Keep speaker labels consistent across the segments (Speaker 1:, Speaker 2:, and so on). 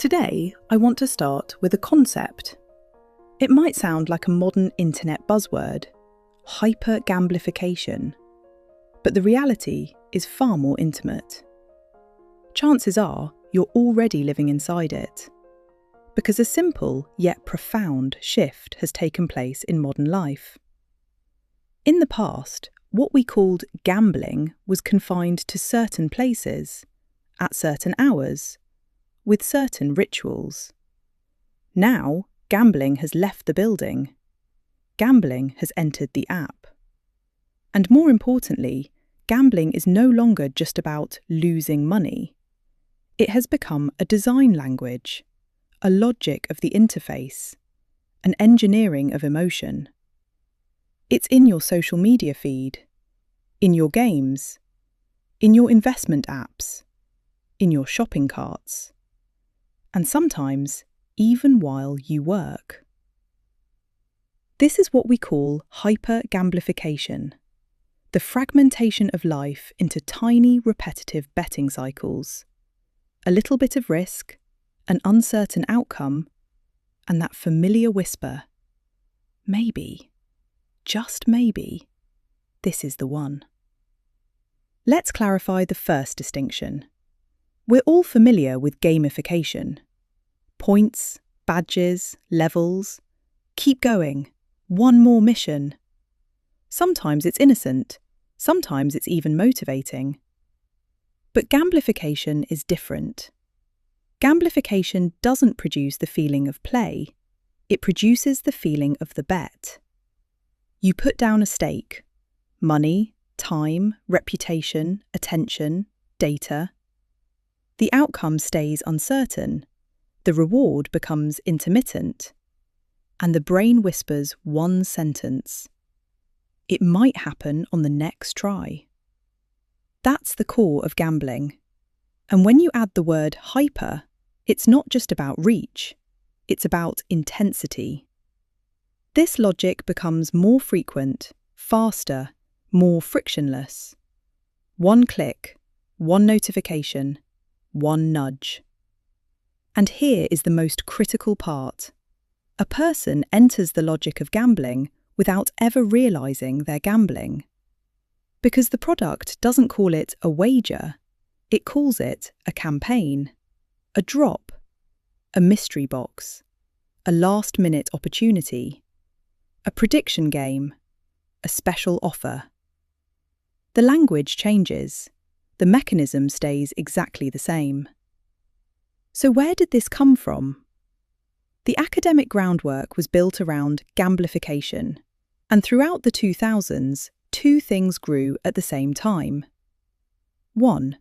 Speaker 1: Today, I want to start with a concept. It might sound like a modern internet buzzword, hyper-gamblification, but the reality is far more intimate. Chances are you're already living inside it, because a simple yet profound shift has taken place in modern life. In the past, what we called gambling was confined to certain places, at certain hours, with certain rituals. Now, gambling has left the building. Gambling has entered the app. And more importantly, gambling is no longer just about losing money. It has become a design language, a logic of the interface, an engineering of emotion. It's in your social media feed, in your games, in your investment apps, in your shopping carts, and sometimes even while you work. This is what we call hyper-gamblification, the fragmentation of life into tiny repetitive betting cycles. A little bit of risk, an uncertain outcome, and that familiar whisper, maybe, just maybe, this is the one. Let's clarify the first distinction. We're all familiar with gamification. Points, badges, levels. Keep going. One more mission. Sometimes it's innocent. Sometimes it's even motivating. But gamblification is different. Gamblification doesn't produce the feeling of play. It produces the feeling of the bet. You put down a stake. Money, time, reputation, attention, data. The outcome stays uncertain. The reward becomes intermittent. And the brain whispers one sentence. It might happen on the next try. That's the core of gambling. And when you add the word hyper, it's not just about reach, it's about intensity. This logic becomes more frequent, faster, more frictionless. One click, one notification, one nudge. And here is the most critical part. A person enters the logic of gambling without ever realizing they're gambling. Because the product doesn't call it a wager, it calls it a campaign, a drop, a mystery box, a last-minute opportunity, a prediction game, a special offer. The language changes. The mechanism stays exactly the same. So where did this come from? The academic groundwork was built around gamblification, and throughout the 2000s, two things grew at the same time. 1.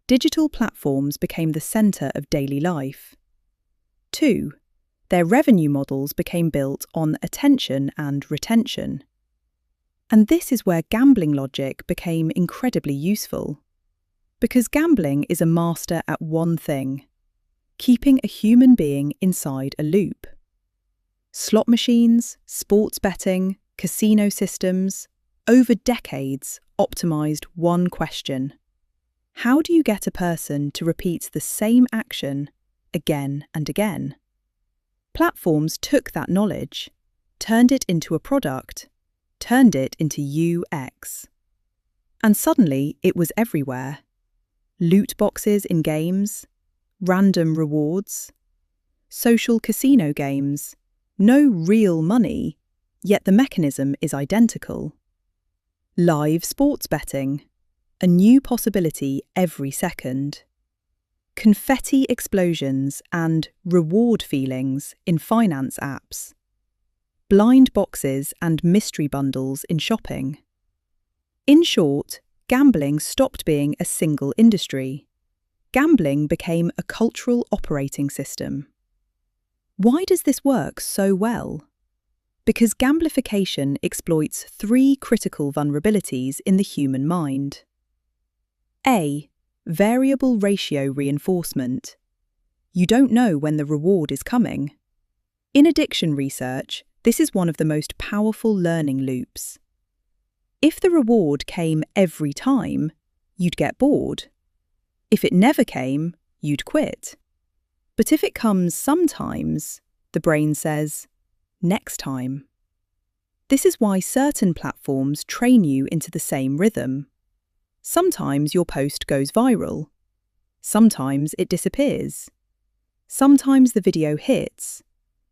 Speaker 1: Digital platforms became the centre of daily life. 2. Their revenue models became built on attention and retention. And this is where gambling logic became incredibly useful. Because gambling is a master at one thing, keeping a human being inside a loop. Slot machines, sports betting, casino systems, over decades optimized one question. How do you get a person to repeat the same action again and again? Platforms took that knowledge, turned it into a product, turned it into UX. And suddenly it was everywhere. Loot boxes in games, random rewards, social casino games, no real money, yet the mechanism is identical. Live sports betting, a new possibility every second. Confetti explosions and reward feelings in finance apps. Blind boxes and mystery bundles in shopping. In short, gambling stopped being a single industry. Gambling became a cultural operating system. Why does this work so well? Because gamblification exploits three critical vulnerabilities in the human mind. A. Variable ratio reinforcement. You don't know when the reward is coming. In addiction research, this is one of the most powerful learning loops. If the reward came every time, you'd get bored. If it never came, you'd quit. But if it comes sometimes, the brain says, next time. This is why certain platforms train you into the same rhythm. Sometimes your post goes viral. Sometimes it disappears. Sometimes the video hits.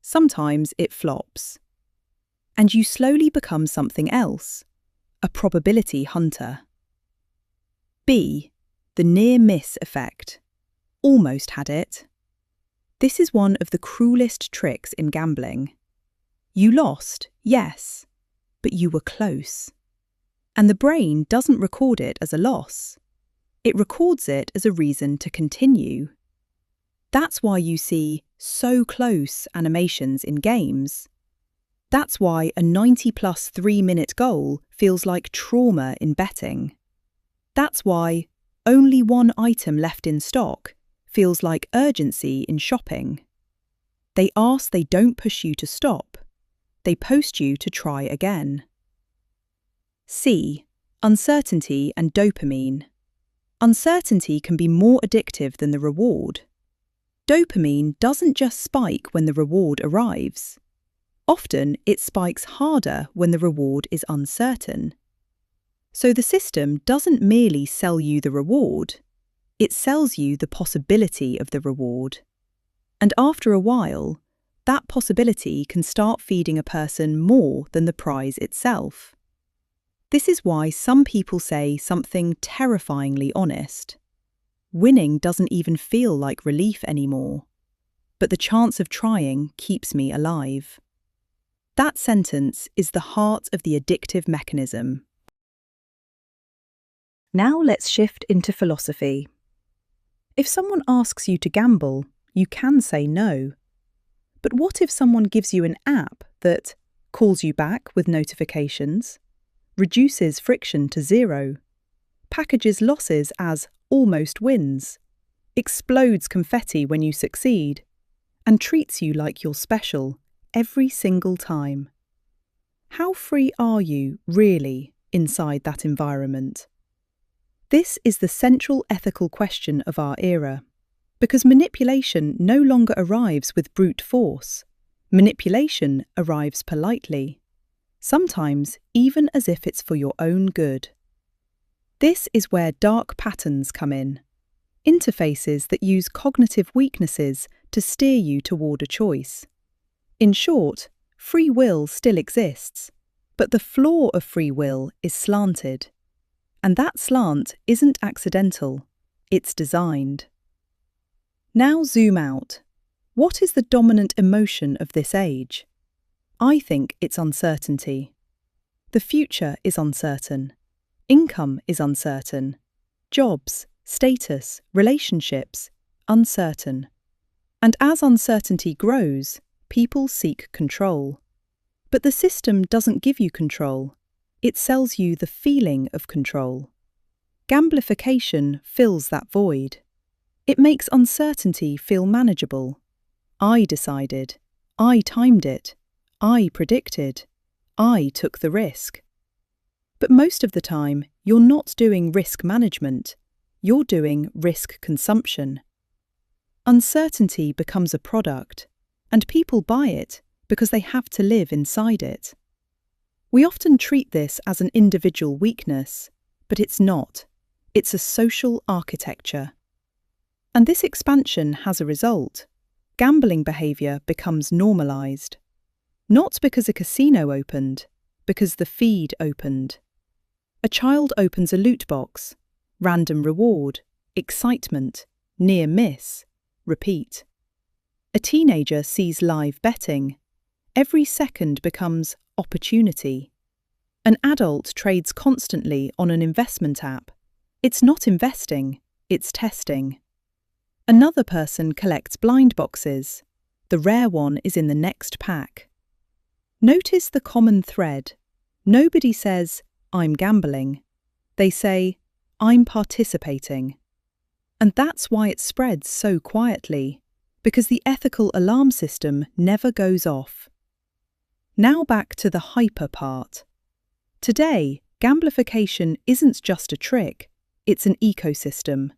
Speaker 1: Sometimes it flops. And you slowly become something else, a probability hunter. B. The near-miss effect. Almost had it. This is one of the cruelest tricks in gambling. You lost, yes, but you were close. And the brain doesn't record it as a loss. It records it as a reason to continue. That's why you see so close animations in games. That's why a 90-plus 3-minute goal feels like trauma in betting. That's why only one item left in stock feels like urgency in shopping. They don't push you to stop. They post you to try again. C. Uncertainty and dopamine. Uncertainty can be more addictive than the reward. Dopamine doesn't just spike when the reward arrives. Often it spikes harder when the reward is uncertain. So the system doesn't merely sell you the reward, it sells you the possibility of the reward. And after a while, that possibility can start feeding a person more than the prize itself. This is why some people say something terrifyingly honest. Winning doesn't even feel like relief anymore, but the chance of trying keeps me alive. That sentence is the heart of the addictive mechanism. Now let's shift into philosophy. If someone asks you to gamble, you can say no. But what if someone gives you an app that calls you back with notifications, reduces friction to zero, packages losses as almost wins, explodes confetti when you succeed, and treats you like you're special every single time? How free are you, really, inside that environment? This is the central ethical question of our era, because manipulation no longer arrives with brute force. Manipulation arrives politely, sometimes even as if it's for your own good. This is where dark patterns come in, interfaces that use cognitive weaknesses to steer you toward a choice. In short, free will still exists, but the flaw of free will is slanted. And that slant isn't accidental, it's designed. Now zoom out. What is the dominant emotion of this age? I think it's uncertainty. The future is uncertain. Income is uncertain. Jobs, status, relationships, uncertain. And as uncertainty grows, people seek control. But the system doesn't give you control. It sells you the feeling of control. Gamblification fills that void. It makes uncertainty feel manageable. I decided. I timed it. I predicted. I took the risk. But most of the time, you're not doing risk management. You're doing risk consumption. Uncertainty becomes a product, and people buy it because they have to live inside it. We often treat this as an individual weakness, but it's not. It's a social architecture. And this expansion has a result. Gambling behaviour becomes normalised. Not because a casino opened, because the feed opened. A child opens a loot box, random reward, excitement, near miss, repeat. A teenager sees live betting. Every second becomes opportunity. An adult trades constantly on an investment app. It's not investing, it's testing. Another person collects blind boxes. The rare one is in the next pack. Notice the common thread. Nobody says, I'm gambling. They say, I'm participating. And that's why it spreads so quietly, because the ethical alarm system never goes off. Now back to the hyper part. Today, gamblification isn't just a trick, it's an ecosystem.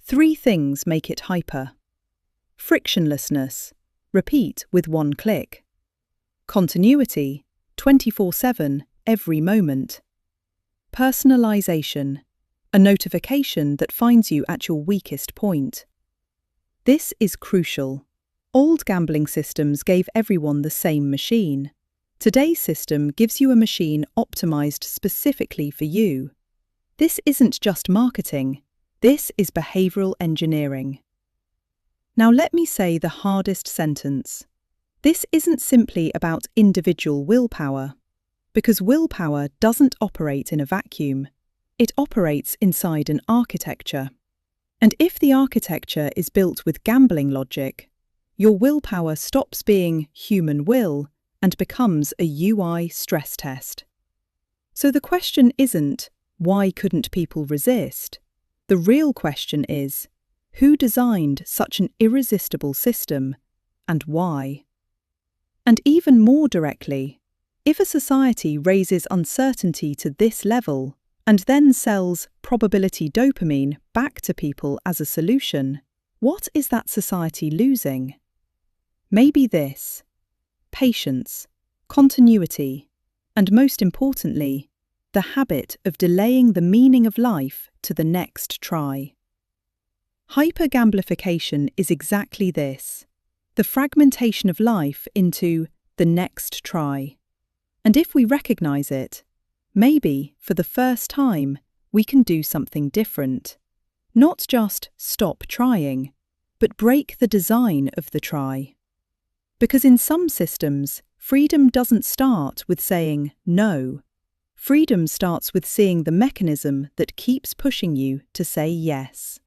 Speaker 1: 3 things make it hyper. Frictionlessness, repeat with one click. Continuity, 24/7, every moment. Personalization, a notification that finds you at your weakest point. This is crucial. Old gambling systems gave everyone the same machine. Today's system gives you a machine optimized specifically for you. This isn't just marketing, this is behavioral engineering. Now let me say the hardest sentence. This isn't simply about individual willpower, because willpower doesn't operate in a vacuum. It operates inside an architecture. And if the architecture is built with gambling logic, your willpower stops being human will and becomes a UI stress test. So the question isn't, why couldn't people resist? The real question is, who designed such an irresistible system, and why? And even more directly, if a society raises uncertainty to this level and then sells probability dopamine back to people as a solution, what is that society losing? Maybe this: patience, continuity, and most importantly, the habit of delaying the meaning of life to the next try. Hyper-Gamblification is exactly this, the fragmentation of life into the next try. And if we recognize it, maybe, for the first time, we can do something different. Not just stop trying, but break the design of the try. Because in some systems, freedom doesn't start with saying no. Freedom starts with seeing the mechanism that keeps pushing you to say yes.